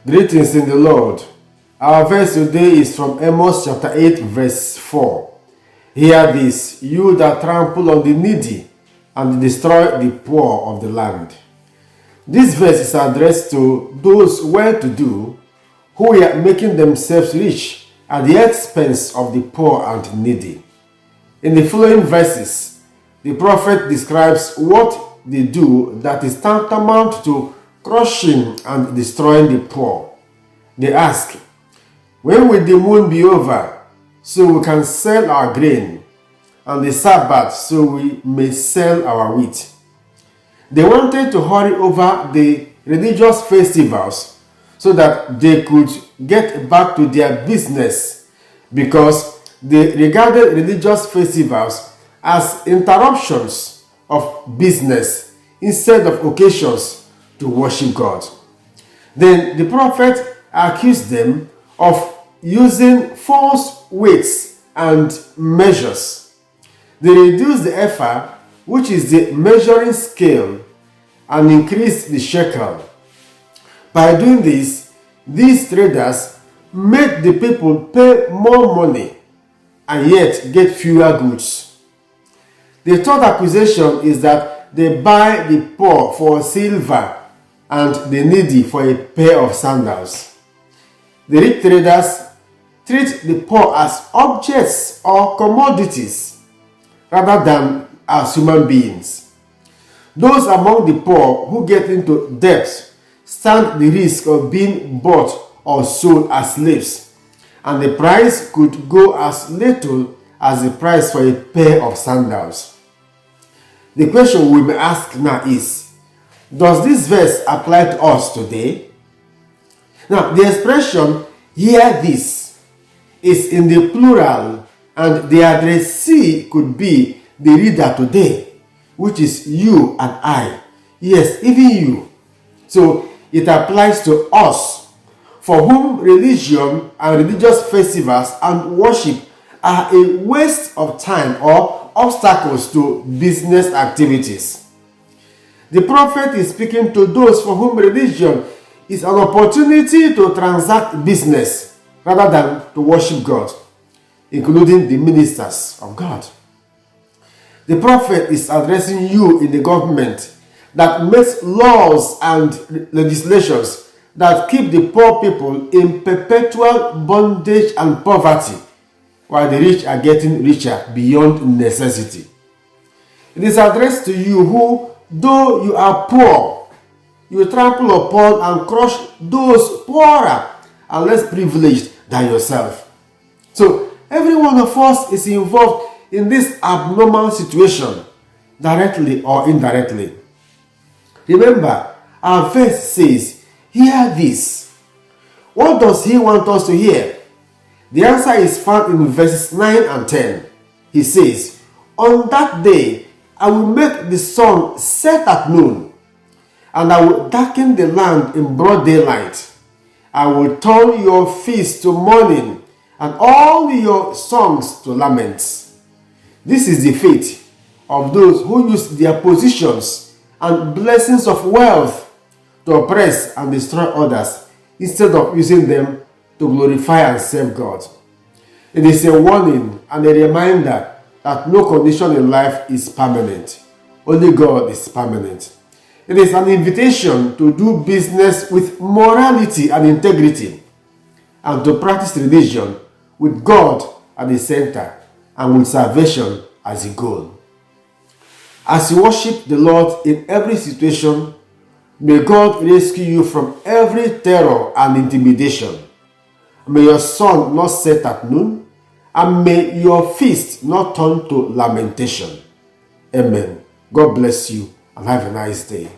Greetings in the Lord. Our verse today is from Amos chapter 8 verse 4. Hear this, you that trample on the needy and destroy the poor of the land. This verse is addressed to those well-to-do who are making themselves rich at the expense of the poor and needy. In the following verses, the prophet describes what they do that is tantamount to crushing and destroying the poor. They ask, when will the moon be over so we can sell our grain, and the Sabbath so we may sell our wheat? They wanted to hurry over the religious festivals so that they could get back to their business, because they regarded religious festivals as interruptions of business instead of occasions to worship God. Then the prophet accused them of using false weights and measures. They reduced the ephah, which is the measuring scale, and increased the shekel. By doing this, these traders made the people pay more money and yet get fewer goods. The third accusation is that they buy the poor for silver and the needy for a pair of sandals. The rich traders treat the poor as objects or commodities rather than as human beings. Those among the poor who get into debt stand the risk of being bought or sold as slaves, and the price could go as little as the price for a pair of sandals. The question we may ask now is, does this verse apply to us today? Now, the expression, hear this, is in the plural, and the addressee could be the reader today, which is you and I. Yes, even you. So, it applies to us, for whom religion and religious festivals and worship are a waste of time or obstacles to business activities. The prophet is speaking to those for whom religion is an opportunity to transact business rather than to worship God, including the ministers of God. The prophet is addressing you in the government that makes laws and legislations that keep the poor people in perpetual bondage and poverty, while the rich are getting richer beyond necessity. It is addressed to you who, though you are poor, you trample upon and crush those poorer and less privileged than yourself. So, every one of us is involved in this abnormal situation, directly or indirectly. Remember, our verse says, hear this. What does he want us to hear? The answer is found in verses 9 and 10. He says, on that day, I will make the sun set at noon, and I will darken the land in broad daylight. I will turn your feast to mourning, and all your songs to laments. This is the fate of those who use their positions and blessings of wealth to oppress and destroy others, instead of using them to glorify and serve God. It is a warning and a reminder that no condition in life is permanent. Only God is permanent. It is an invitation to do business with morality and integrity, and to practice religion with God at the center and with salvation as a goal. As you worship the Lord in every situation, may God rescue you from every terror and intimidation. May your sun not set at noon, and may your feast not turn to lamentation. Amen. God bless you and have a nice day.